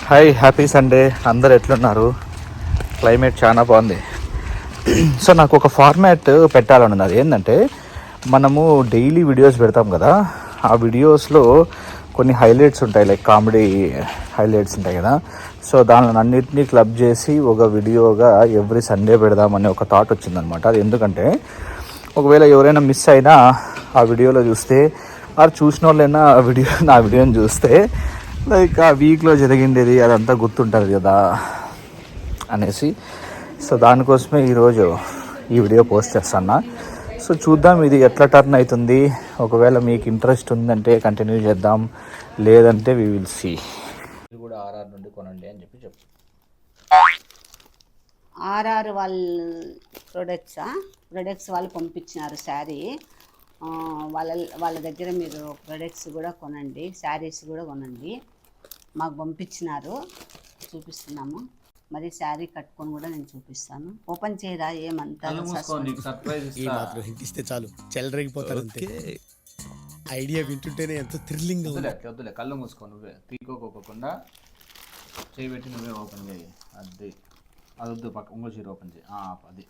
Hi, happy Sunday. అందరు ఎట్లున్నారు? Climate చాలా బాగుంది. సో నాకు ఒక ఫార్మాట్ పెట్టాలని ఉంది. అది ఏంటంటే, మనము డైలీ వీడియోస్ పెడతాం కదా, ఆ వీడియోస్లో కొన్ని హైలైట్స్ ఉంటాయి, లైక్ కామెడీ హైలైట్స్ ఉంటాయి కదా. సో దానిని అన్నింటినీ క్లబ్ చేసి ఒక వీడియోగా ఎవ్రీ సండే పెడదామనే ఒక థాట్ వచ్చిందనమాట. అది ఎందుకంటే, ఒకవేళ ఎవరైనా మిస్ అయినా ఆ వీడియోలో చూస్తే, ఆ చూసిన వాళ్ళైనా నా వీడియోని చూస్తే లైక్ ఆ వీక్లో జరిగిండేది అదంతా గుర్తుంటుంది కదా అనేసి. సో దానికోసమే ఈరోజు ఈ వీడియో పోస్ట్ చేస్తాను. సో చూద్దాం ఇది ఎట్లా టర్న్ అవుతుంది. ఒకవేళ మీకు ఇంట్రెస్ట్ ఉందంటే కంటిన్యూ చేద్దాం, లేదంటే వి విల్ సీ. ఇది కూడా ఆర్ఆర్ నుండి కొనండి అని చెప్పు. ఆర్ఆర్ వాళ్ళ ప్రొడక్ట్స్ వాళ్ళు పంపించినారు శారీ. వాళ్ళ దగ్గర మీరు ప్రొడక్ట్స్ కూడా కొనండి, శారీస్ కూడా కొనండి. మాకు పంపించినారు, చూపిస్తున్నాము. మరి శారీ కట్టుకొని కూడా నేను చూపిస్తాను. ఓపెన్ చేయరా, ఏమంతా ఇస్తే చాలు చెల్లరగిపోతారు. ఐడియా వింటుంటేనే ఎంతో థ్రిల్లింగ్. వద్దులే, కళ్ళు మూసుకో, నువ్వే తీకోకోకుండా చేయబెట్టి నువ్వే ఓపెన్ చేయి. అది వద్దు, పక్క ఇంకో చీర ఓపెన్ చేయి. అది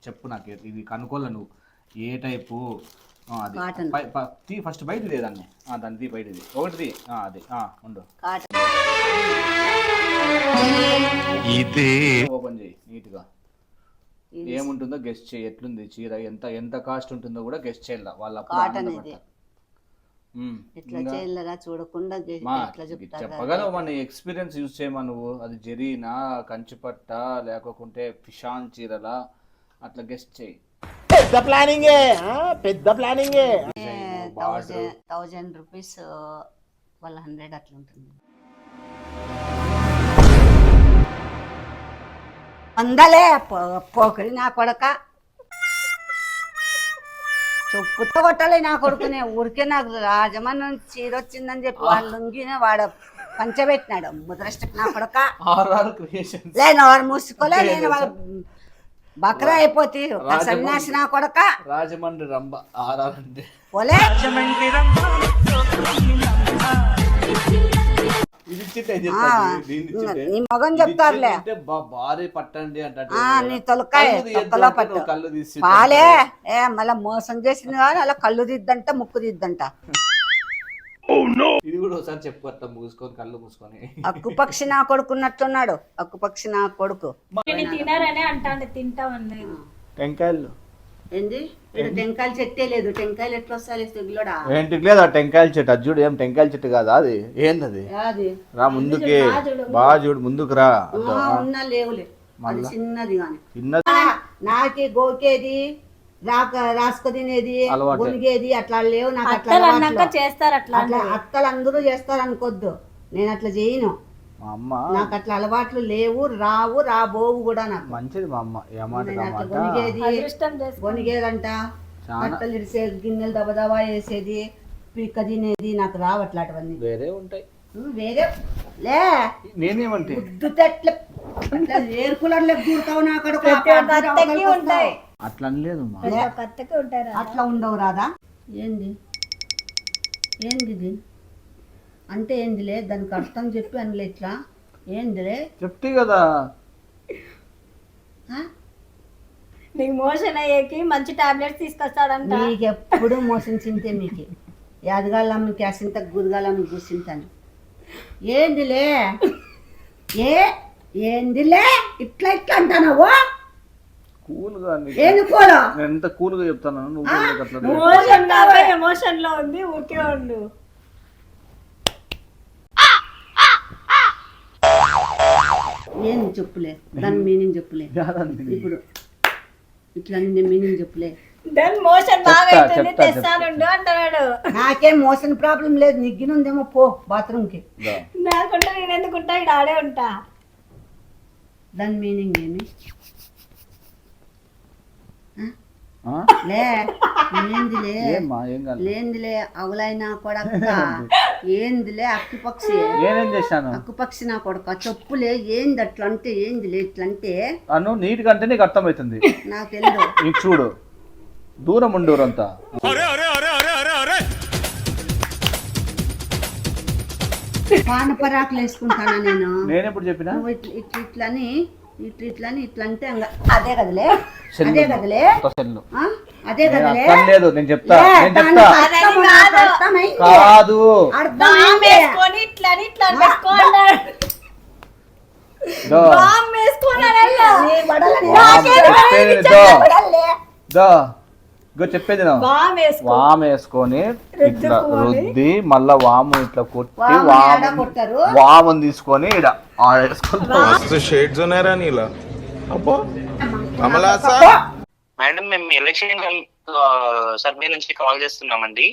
చెప్పు నాకు, ఇది కనుక్కోలే నువ్వు ఏ టైపు. అది ఫస్ట్ బయట లేదాన్ని, దాన్ని బయటది ఒకటిది, అది ఉండు, ఓపెన్ చేయి నీట్గా. ఏముంటుందో గెస్ట్ చేయి, ఎట్లుంది చీర, ఎంత కాస్ట్ ఉంటుందో కూడా గెస్ట్ చేయాలి వాళ్ళ. చూడకుండా చెప్పగలవు, మన ఎక్స్పీరియన్స్ యూజ్ చేయమా నువ్వు. అది జరీనా, కంచిపట్ట, లేకుంటే ఫిషాన్ చీరలా, అట్లా గెస్ట్ చేయి. పెద్ద ప్లానింగే. 1000 రూపీస్ వాళ్ళ 100 అట్లా ఉంటుంది. అందలే పోకరి నా కొడక, చెప్పుతో కొట్టాలి నా కొడుకునే. ఊరికే నాకు రాజమాన్ చీర వచ్చిందని చెప్పి వాళ్ళు లొంగిన వాడు పంచబెట్టినాడు ముద్రష్ట నా కొడక. నేను వాడు మూసుకోలే, నేను వాళ్ళు బక్రా అయిపోతే సన్యాసి నా కొడక. రాజమండ్రి రంభ ఆర్ఆర్ అంటే పోలే. నీ మగం చెప్తారులే, భారీ పట్టండి అంటే నీ తొలకాయ తొక్కలో పట్టు పాలే. మళ్ళా మోసం చేసింది కానీ అలా కళ్ళు దిద్దంట, ముక్కు దిద్దంట. ఇది కూడా ఒకసారి చెప్పు, అట్లా మూసుకొని కళ్ళు మూసుకొని. అక్కుపక్షి నా కొడుకున్నట్టున్నాడు, అక్కుపక్షి నా కొడుకు. తినారనే అంటాను, తింటామని. టెంకాయలు ఏంది, టెంకాయల చెట్టే లేదు. టెంకాయలు ఎట్లా వస్తాయి తెగులోడా? ఏంటికి లేదు ఆ టెంకాయల చెట్టు. అది చూడు, ఏం టెంకాయల చెట్టు కాదా అది? ఏంది రా ముందుకి, బాగా చూడు, ముందుకు రా. ఉన్నా లేవులే, అది చిన్నది కానీ. నాకే గోకేది, రాసుకు తినేది, గునిగేది అట్లా లేవు నాకు. అట్లా చేస్తారు, అత్తలు అందరూ చేస్తారు అనుకోద్దు, నేను అట్లా చేయను. మా అమ్మ నాకు అట్లా అలవాట్లు లేవు, రాబోవు కూడా నాకు. మంచిది మా అమ్మ. గొనిగేదంట, బట్టలు ఇడిసేది, గిన్నెలు దబదబా వేసేది, పిక్క తినేది నాకు రావు అట్లాంటివన్నీ. వేరే ఉంటాయి, వేరే లే. నేనేమంటే ఏర్కులర్లే దూరుతావు నా కడుపు. అట్లా అనలేదు, అట్లా ఉండవు రాదా. ఏంది ఇది అంటే ఏందిలే, దానికి అర్థం చెప్పి అందులో ఇట్లా ఏందిలే చెప్తే కదా. నీకు మోషన్ అయ్యేకి మంచి టాబ్లెట్స్ తీసుకొస్తాడంట. నీకు ఎప్పుడు మోషన్ చింతే, మీకు యాదగాళ్ళమ్మ క్యాసింత గురగాలమ్మ కూర్చుంటాను. ఏందిలే ఏందిలే ఇట్లా అంటావు. ఎంత కూల్ గా చెప్తాను ఎమోషన్ లో ఉంది, ఊరికే ఉండు. ఏంది చెప్పులే, దాని మీనింగ్ చెప్పులే. ఇప్పుడు ఇట్లా మీనింగ్ చెప్పులే. నాకేం మోషన్ ప్రాబ్లం లేదు, నిగ్గినుందేమో పో బాత్రూమ్ కి. నాకుంటా, నేను ఎందుకుంటా, ఇక్కడ ఆడే ఉంటా. దాని మీనింగ్ ఏమి లేందిలే అవులైనా కొడక. ఏందిలే అక్కుపక్షి, అక్కుపక్షి నా కొడక. చెప్పులే ఏంది అట్లా అంటే, ఏందిలే ఇట్లంటే. నీట్ కంటే నీకు అర్థమవుతుంది. నాకెందు చూడు, దూరం ఉండూరంతా. పానపరాకులు వేసుకుంటానా నేను? నేను ఎప్పుడు చెప్పినా? నువ్వు ఇట్లని ఇట్లా అంటే అదే కదలే, అదే కదలే, అదే కదలే. లేదు నేను చెప్తా కాదు. చెప్పేది వాము వేసుకొని ఇట్లా రుద్ది మళ్ళా వాము ఇట్లా కొట్టి వాము తీసుకొని షేడ్స్ ఉన్నారా నీలా? అబ్బో మేడం మేము ఎలక్షన్ సర్వే నుంచి కాల్ చేస్తున్నామండి.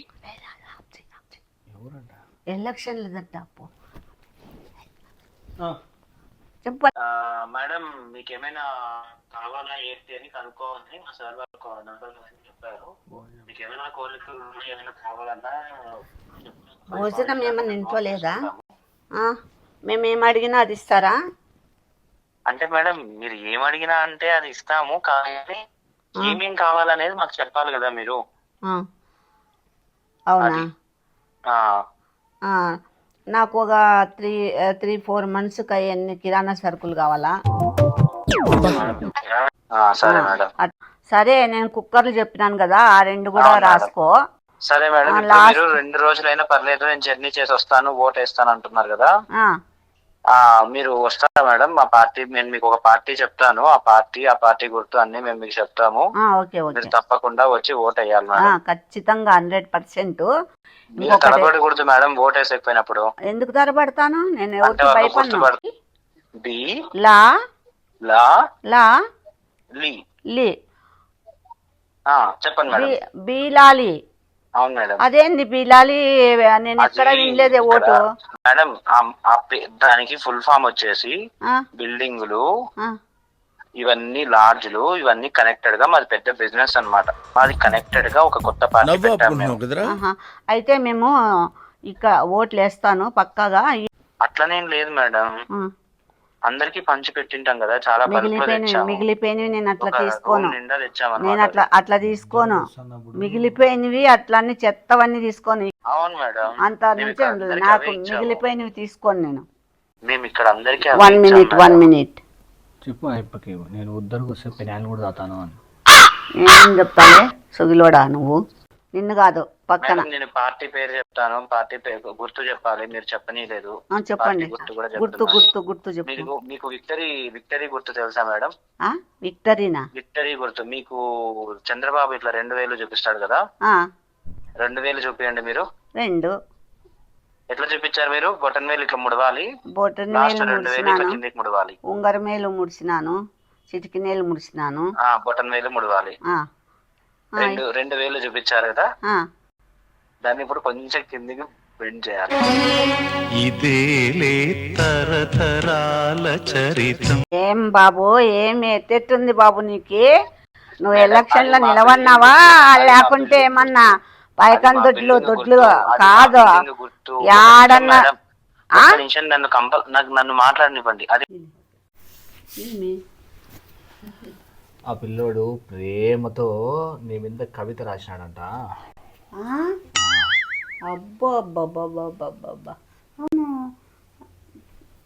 ఎలక్షన్ మేడం మీకు ఏమైనా కావాలా ఏంటి అని కనుక్కోవాలి. మా సార్ వాళ్ళ నంబర్ చెప్పారు. మీకు ఏమైనా కోరికలు ఏమైనా కావాలన్నా భోజనం ఏమన్నా ఇంట్లో లేదా? మేమేం అడిగినా అది ఇస్తారా? అంటే మేడం మీరు ఏం అడిగినా అంటే అది ఇస్తాము, కానీ ఏమేం కావాలనేది మాకు చెప్పాలి కదా మీరు. అవునా? నాకు ఒక 3-4 మంత్స్కి అన్ని కిరాణా సరుకులు కావాలా? సరే మేడం. సరే నేను కుక్కర్లు చెప్పినాను కదా, ఆ 2 కూడా రాసుకో. సరే మేడం. మీరు 2 రోజులైనా పర్లేదు, నేను జర్నీ చేసి వస్తాను, ఓట్ వేస్తాను అంటున్నారు కదా, మీరు వస్తారా మేడం? మా పార్టీ, నేను మీకు ఒక పార్టీ చెప్తాను, ఆ పార్టీ గుర్తు అన్ని మేము మీకు చెప్తాము. మీరు తప్పకుండా వచ్చి ఓట్ వేయాలి మేడం. ఖచ్చితంగా 100%. మీరు తరబడకూడదు మేడం ఓట్ వేసేకపోయినప్పుడు. ఎందుకు తరబడతాను? నేను ఎవరికి భయపడను. చెప్పండి మేడం. బీలాలి. అవును మేడం. అదేంది బీలాలి? నేను ఎక్కడ వినలేదే ఓటు. మేడం దానికి ఫుల్ ఫామ్ వచ్చేసి బిల్డింగులు, ఇవన్నీ లాడ్జ్లు, ఇవన్నీ కనెక్టెడ్ గా మాది పెద్ద బిజినెస్ అన్నమాట. మాది కనెక్టెడ్ గా ఒక కొత్త పార్టీ పెట్టాము. అయితే మేము ఇక ఓట్లు వేస్తాను పక్కాగా. అట్లనేం లేదు మేడం, అందరికి పంచి పెట్టింటాం కదా, చాలా మిగిలిపోయినవి నేను అట్లా తీసుకోను. నేను అట్లా తీసుకోను. మిగిలిపోయినవి అట్లన్నీ చెత్తవన్నీ తీసుకోను. అవును మేడం. అంత నుంచి నాకు మిగిలిపోయినవి తీసుకోను నేను. మేము ఇక్కడ అందరికి 1 మినిట్ చెప్పు. అయిపోయి నేను ఉద్దరికి వస్తే పెనాలు కూడా తాతాను అని ఏం చెప్తానే సుగిలోడా నువ్వు? నిన్ను కాదు, పక్కన. నేను పార్టీ పేరు చెప్తాను, పార్టీ పేరు గుర్తు చెప్పాలి, మీరు చెప్పనీలేదు. చెప్పండి. గుర్తు చెప్పు. మీకు విక్టరీ గుర్తు తెలుసా మేడం? విక్టరీనా? విక్టరీ గుర్తు మీకు చంద్రబాబు ఇట్లా 2000 చూపిస్తాడు కదా, 2000 చూపియండి మీరు. 2 ఎట్లా చూపించారు మీరు? బొటన్ వేలు ఇట్లా ముడవాలి, ముడవాలి. ఉంగర మేలు ముడిచినాను, చిటికి నేలు ముడిచినాను, బొటన్ వేలు ముడవాలి. 2000 చూపించారు కదా, దాన్ని ఇప్పుడు కొంచెం కిందికి బెండ్ చేయాలి. ఏం బాబు, ఏం ఎత్తెట్టుంది బాబు నీకు? నువ్వు ఎలక్షన్ లో నిలవన్నావా లేకుంటే ఏమన్నా పైకం దొడ్లు కాదు? యాడన్నా నన్ను మాట్లాడనివ్వండి. అది ఆ పిల్లోడు ప్రేమతో నీ మీద కవిత రాసినాడంట. అబ్బో అబ్బా అవును,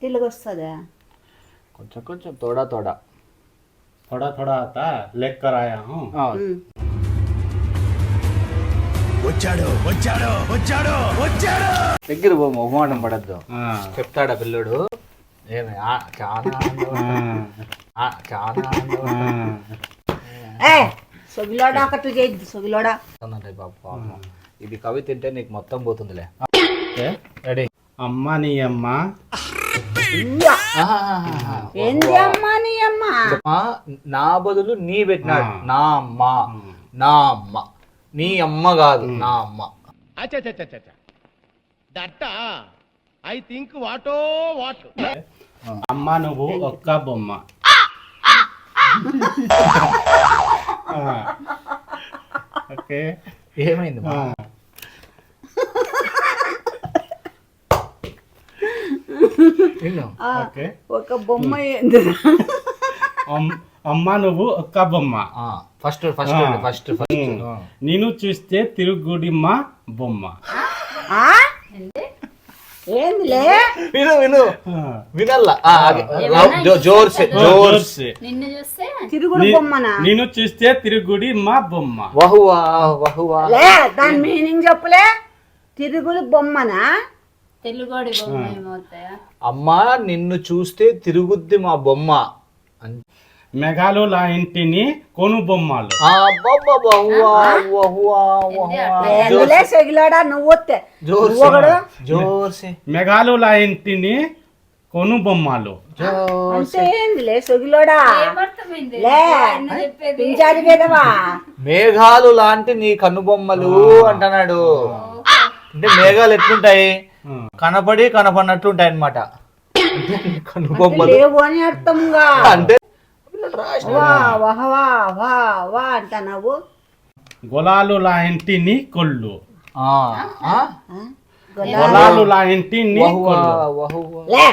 తెలుగు వస్తుందా? కొంచెం తోడా थोड़ा आता लेकर आया हूँ. వచ్చాడు దగ్గర పో, మొహమాటం పడద్దు. చెప్తాడా పిల్లోడు? ఏమి చాలా సొగిలోడా ఒకటి చేయద్దు. సొగిలోడా బాబు, ఇది కవి తింటే నీకు మొత్తం పోతుందిలే. రెడీ? అమ్మ నీ అమ్మ. ఏంది అమ్మా నీ అమ్మ? నా బదులు నీ పెట్టినాడు. నా అమ్మ నీ అమ్మ కాదు, నా అమ్మ. ఐ థింక్ వాటో వాట్. అమ్మ నువ్వు ఒక్క బొమ్మ. ఓకే, ఏమైంది? ఒక బొమ్మ ఏంది? అమ్మ నువ్వు ఒక్క బొమ్మ. ఫస్ట్ నేను చూస్తే తిరుగుడిమ్మ బొమ్మ. ఏందిలే విను విను వినల్లా జోర్సే జోర్సే నిన్ను చూస్తే తిరుగుడు బొమ్మనా నేను చూస్తే తిరుగుడి మా బొమ్మ. వహువా వహువా లే దాని మీనింగ్ చెప్పులే తిరుగుడు బొమ్మనా తెలుగోడి బొమ్మ ఏమవుతాయా? అమ్మా నిన్ను చూస్తే తిరుగుద్ది మా బొమ్మ. మెగాలుల ఇంటిని కొను బొమ్మలు. ఏందిలే సెగిలాడా నువ్వు జోర్సే మెగాలుల ఇంటిని కొను బొమ్మలు. అంటే ఏందిలే సొగిలోడా ఏమర్థమైంది లే ఆయన చెప్పేది? పింజారి వేదవా మేఘాలు లాంటి నీ కనుబొమ్మలు అంటున్నాడు. అంటే మేఘాలు ఎట్లుంటాయి, కనపడి కనపడినట్లుంటాయి అన్నమాట. కనుబొమ్మలు లేవు అని అర్థంగా అంటే వా వా వా వా వా అంటున్నావు. గొలాలుల ఇంటిని కొల్లు. గొల్ల గొలాలుల ఇంటిని కొల్లు. లే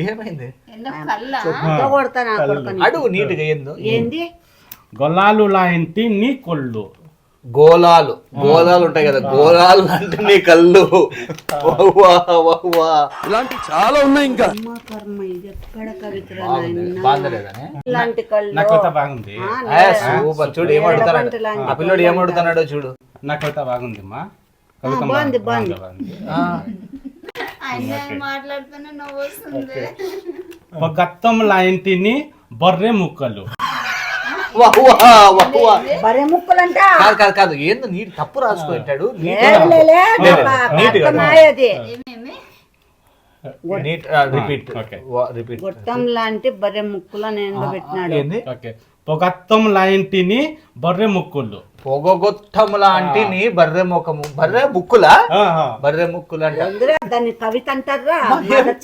ఏమైంది ఎందుకు కళ్ళ కొడతా నా కొడుకుని. అడుగు నీట్గా ఏందో. ఏంది గొలాలుల ఇంటిని కొల్లు. గోళాలు గోళాలు ఉంటాయి కదా, గోళాలు అంటే నీ కళ్ళు. ఇలాంటి చాలా ఉన్నాయి ఇంకా. అమ్మ కర్మ ఇది ఎక్కడ కవితరా బాధలేదనే ఇలాంటి కళ్ళు నాకు అంతా బాగుంది. సూపర్. చూడు ఏమడుగుతున్నాడు ఆ పిల్లడు, ఏమడుగుతున్నాడో చూడు. నాకు అంతా బాగుంది మా కవిత బాగుంది బాగుంది. ఆయన మాట్లాడుతూనే నవ్వు వస్తుంది. గత్తంల ఇంటిని బొర్రె ముక్కలు. బరే ముక్కలంట కాదు కాదు కాదు, ఏందో నీటి తప్పు రాసుకుంటాడు. Repeat repeat. గొట్టం లాంటి బరే ముక్కులను ఎండ పెట్టినాడు. ఏంది ఓకే. పొగత్తం లాంటిని బొర్రె ముక్కులు. పొగగొట్టం లాంటి నీ బర్రె ముఖము. బర్రె ముక్కులా? బర్రె ముక్కులు అంట. ఎందుకురా దాన్ని కవిత అంటారా?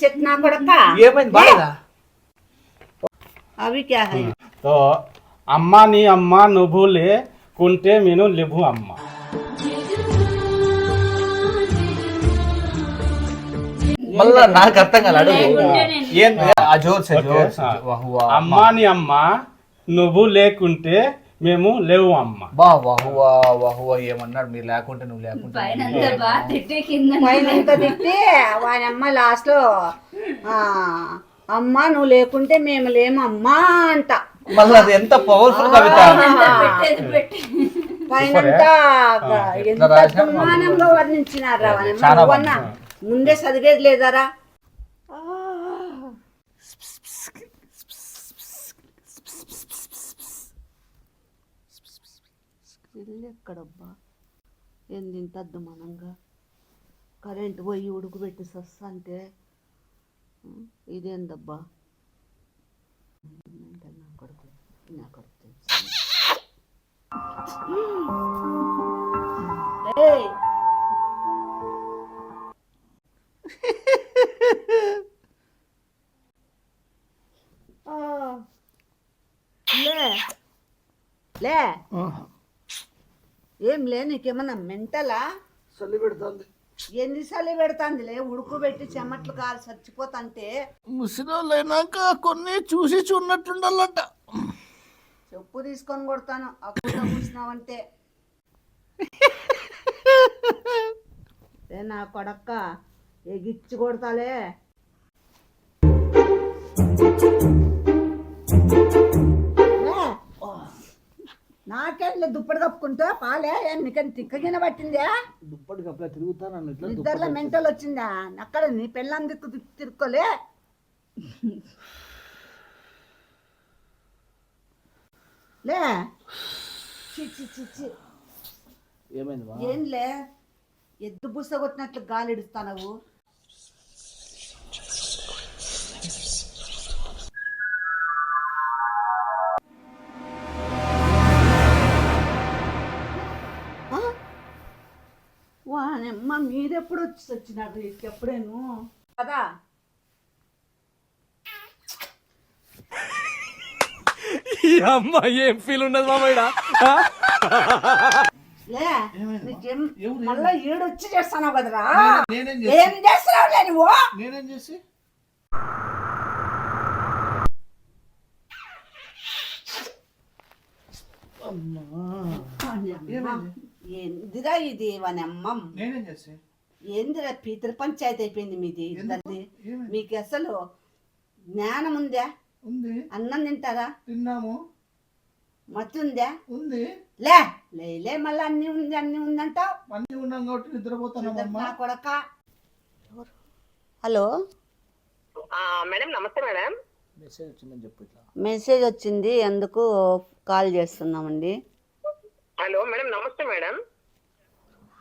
చెట్టు నా కొడక ఏమైంది బాగా? అవి క్యా హై? తో అమ్మ నీ అమ్మ నువ్వు లేకుంటే నేను లేవు అమ్మ. మళ్ళా నాకు అర్థం కాదు, అడుగు ఏంది ఆ జోర్సే జోర్సే. అమ్మ నీ అమ్మ నువ్వు లేకుంటే మేము లేవు అమ్మ. బా వహువా వహువా ఏమన్నాడు, మీరు లేకుంటే నువ్వు లేకుంటే. పైనంతా బాగా తిట్టే కింద పైన ఎంత తిట్టి వాని అమ్మ లాస్ట్ లో అమ్మ నువ్వు లేకుంటే మేము లేమమ్మా అంట. మళ్ళీ అది ఎంత పవర్ఫుల్ కవిత. పెట్టేది పెట్టి పైన ఎంత అభిమానంగా వర్ణించినారా చాలా ముందే చదివేది లేదారా? ఎక్కడబ్బా ఏంది ఇంత అద్దుమానంగా కరెంట్ పోయి ఉడుకుబెట్టి సస్తా అంటే ఇదేందబ్బా? నా కొడుకు నా కొడుకు లే ఏం లే నీకేమన్నా మెంటలా? చలి పెడుతుంది. ఎన్ని చలి పెడుతుందిలే, ఉడుకుబెట్టి చెమట్లు కాలు చచ్చిపోతంటే. ముసిలోళ్ళు అయినాక కొన్ని చూసి చూడనట్టుండాలంట. చెప్పు తీసుకొని కొడతాను అప్పుడు కూర్చున్నావంటే. నా కొడక్క ఎగిచ్చి కొడతాలే. నాకేంలే దుప్పటి కప్పుకుంటా పాలే నీకని తిక్కగిన పట్టిందే. దుప్పటి కప్పలా తిరుగుతాను నిద్రలో మెంటల్ వచ్చిందా? అక్కడ నీ పెళ్ళాం దిక్కు తిరుక్కోలే. లే ఏమైంది? ఏంలే ఎద్దు బుస కొట్టినట్లు గాలి ఇడుస్తావు. వానమ్మ మీరెప్పుడు వచ్చినారు ఎప్పుడేను కదా? ఈ అమ్మ ఏం ఫీల్ ఉన్నది మామయ్య? లే నీకేం మళ్ళా ఈడొచ్చి చేస్తాను కదరా? ఏం చేస్తున్నావు లే నువ్వు? నేనేం చేసి ఏందిరా ఇది వానమ్మ? నేనేం చేసి ఏందిరా పితృ పంచాయతీ అయిపోయింది మీది ఇద్దరిది. మీకు అసలు జ్ఞానం ఉందా? ఉంది. అన్నం తింటారా? తిన్నాము. మత్తు ఉందా? ఉంది. లే మళ్ళీ అన్ని ఉందంటావు. అన్ని ఉన్నాం కాబట్టి నిద్రపోతున్నామమ్మా. నా కొడక. హలో మేడం, నమస్తే మేడం. మెసేజ్ వచ్చిందని చెప్పు. ఇట్లా మెసేజ్ వచ్చింది, ఎందుకు కాల్ చేస్తున్నామండి. హలో మేడం, నమస్తే మేడం.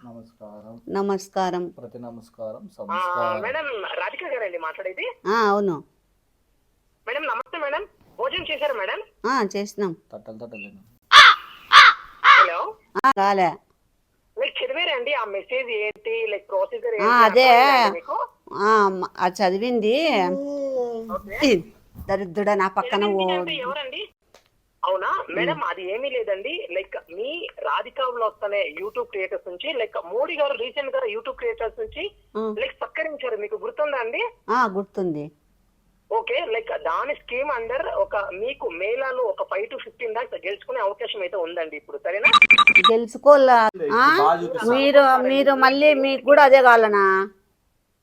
నమస్కారం. నమస్కారం. ప్రతి నమస్కారం. మేడం, రాధిక గారండి మాట్లాడేది? అవును మేడం, నమస్తే మేడం. భోజనం చేశారా మేడం? చేసినాం. తట్టలు హలో, రాలే. మీరు చదివారా అండి ఆ మెసేజ్ ఏంటి, లైక్ ప్రొసీజర్ అదే మీకు? అది చదివింది. దరిద్రుడా నా పక్కన ఎవరండి? అవునా మేడం, అది ఏమీ లేదండి. లైక్ మీ రాధిక వ్లాగ్స్ అనే యూట్యూబ్ క్రియేటర్స్ నుంచి, లైక్ మోడీ గారు రీసెంట్ గా యూట్యూబ్ క్రియేటర్స్ నుంచి లైక్ సత్కరించారు, మీకు గుర్తుందా అండి? గుర్తుంది. ఓకే, లైక్ దాని స్కీమ్ అండర్ ఒక మీకు మేళాలో ఒక 5 to 15 lakhs గెలుచుకునే అవకాశం అయితే ఉందండి ఇప్పుడు, సరేనా? గెలుచుకోలే. మీరు మళ్ళీ మీకు కూడా అదే కావాలనా?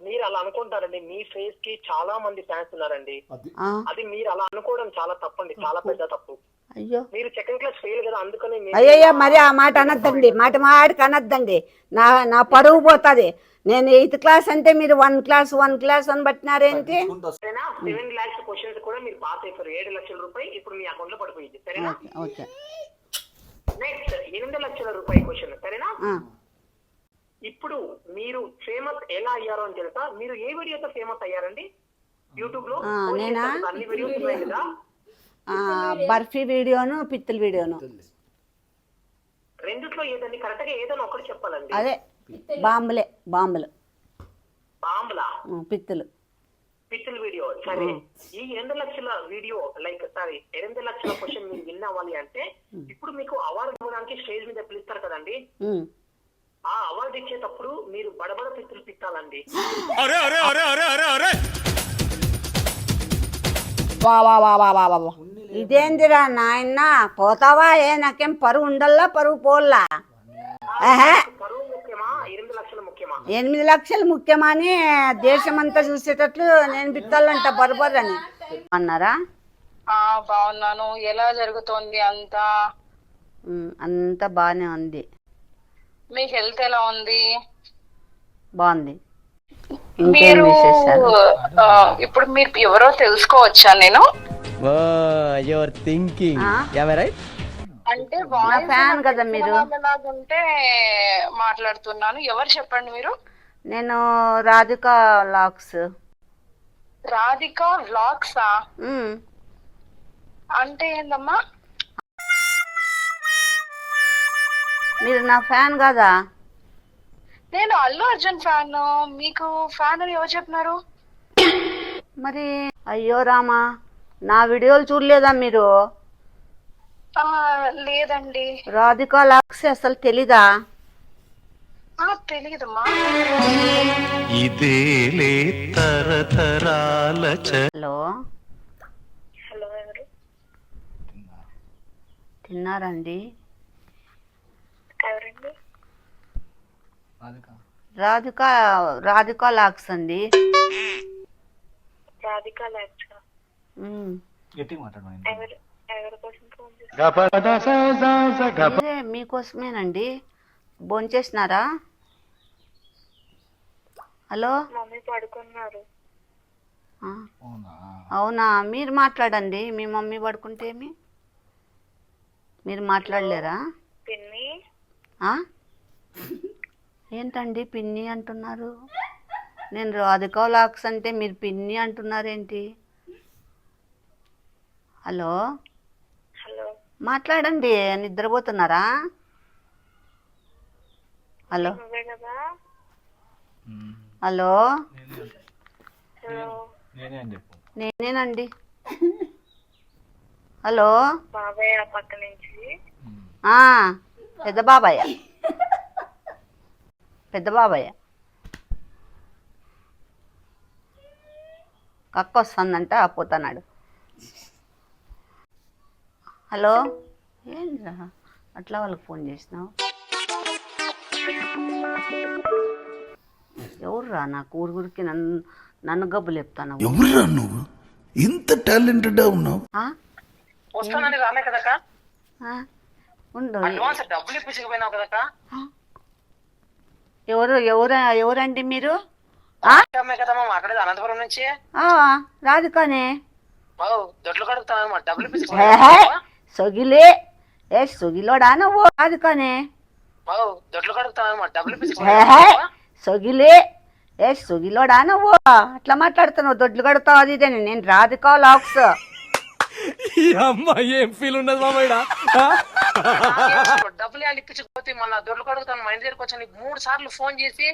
మీరు అలా అనుకుంటారండి, మీ ఫేస్ కి చాలా మంది ఫ్యాన్స్ ఉన్నారండి. అది మీరు అలా అనుకోవడం చాలా తప్పండి, చాలా పెద్ద తప్పు. అయ్యో, మీరు సెకండ్ క్లాస్ ఫెయిల్ కదా, అందుకని అయ్యయ్యో మరి ఆ మాట అనద్దండి, మాటికి అనద్దండి. నా పరువు పోతుంది. నేను 8th క్లాస్ అంటే మీరు 1 class అని పట్టినారేంటి? 7 lakhs క్వశ్చన్స్ కూడా మీరు పాస్ అయిపోయారు. 7 లక్షల రూపాయలు ఇప్పుడు మీ అకౌంట్ లో పడిపోయింది, సరేనా? ఓకే. నెక్స్ట్ 8 లక్షల రూపాయల క్వశ్చన్, సరేనా? ఇప్పుడు మీరు ఫేమస్ ఎలా అయ్యారో అని తెలుసా? మీరు ఏ వీడియోతో ఫేమస్ అయ్యారండి యూట్యూబ్ లో? నేనా? అన్ని వీడియోస్ ఉన్నాయి కదా. బర్ఫీ వీడియోను, పిత్తుల వీడియోను. రెండిట్లో ఏదండి కరెక్ట్ గా? ఏదైనా ఒకటి చెప్పాలండి. అదే బాంబులు పిత్తులు వీడియో. సరే, ఈ 2 లక్షల వీడియో లైక్ 2 లక్షల క్వశ్చన్ మీరు విన్ అవ్వాలి అంటే ఇప్పుడు మీకు అవార్డు ఇవ్వడానికి స్టేజ్ మీద పిలుస్తారు కదండి. ఆ అవార్డు ఇచ్చేటప్పుడు మీరు బడబడ పిత్తులు పిత్తాలండి. ఇదేందిరా నాయన, పోతావా? నాకేం పరువు ఉండల్లా, పరువు పోల్లా? పరువు ముఖ్యమా, 8 లక్షలు ముఖ్యమా? 8 లక్షలు ముఖ్యమా అని దేశమంతా చూసేటట్లు నేను పిత్తాలంట బరబరని అన్నారా? బాగున్నాను. ఎలా జరుగుతోంది అంతా? అంతా బానే ఉంది. మీ హెల్త్ ఎలా ఉంది? బాగుంది. మీరు ఇప్పుడు మీరు ఎవరో తెలుసుకోవచ్చా నేను? అంటే ఫ్యాన్ కదా మీరు? ఉంటే మాట్లాడుతున్నాను. ఎవరు చెప్పండి మీరు? నేను రాధిక వ్లాగ్స్. రాధిక వ్లాగ్సా? అంటే ఏందమ్మా? మీరు నా ఫ్యాన్ కదా? నేను అల్లు అర్జున్ ఫ్యాన్. మీకు ఫ్యాన్ అని ఎవరు చెప్పినారు? మరి అయ్యో రామా, నా వీడియోలు చూడలేదా మీరు? లేదండి. రాధిక వ్లాగ్స్ అసలు తెలీదా? తెలీదమ్మా. హలో, ఎవరు? తిన్నారండి? ఎవరండి? రాధిక వ్లాగ్స్ అండి. రాధిక వ్లాగ్స్. మీకోసమేనండి. భోంచేసినారా? హలో, మమ్మీ పడుకున్నారు. అవునా? మీరు మాట్లాడండి. మీ మమ్మీ పడుకుంటే ఏమి? మీరు మాట్లాడలేరా? పిన్ని. ఏంటండి పిన్ని అంటున్నారు? నేను రాధిక వ్లాగ్స్ అంటే మీరు పిన్ని అంటున్నారేంటి? హలో, మాట్లాడండి. నిద్రపోతున్నారా? హలో హలో, నేనేనండి. హలో, బాబాయ్ పక్క నుంచి. పెద్ద బాబాయ్. కక్క వస్తుందంట, పోతున్నాడు. హలో, ఏంద్రా అట్లా వాళ్ళకి ఫోన్ చేసినావు? ఎవర్రా నాకు ఊరికి నన్ను గబ్బులు చెప్తాను ఎవరురా నువ్వు ఇంత టాలెంటెడ్ ఉన్నావు? వస్తానని రాలే కదక్క, ఉండు. అడ్వాన్స్ డబ్బులు ఇప్పించకపోయినావు కదక్క. ఎవరండి మీరు? అమ్మాయి కదమ్మా మాట్లాడేది అనంతపురం నుంచి. రాధికానే. దొడ్లు కడుగుతాను డబ్బులు సొగిలే సొగిలోడా నువ్వు? రాధికానే. దొడ్లు కడుగుతాను డబ్బులు సొగిలే సొగిలోడా నువ్వు? అట్లా మాట్లాడుతున్నావు, దొడ్లు కడుతావు అది ఇదే. నేను రాధికా లాక్స్. అమ్మాయి ఏం ఫీల్ ఉండదు మామయ్య. డబ్బులు ఇప్పించకపోతే మళ్ళీ దొడ్లు కడుగుతాను మా ఇంటి దగ్గరకు వచ్చి 3 సార్లు ఫోన్ చేసి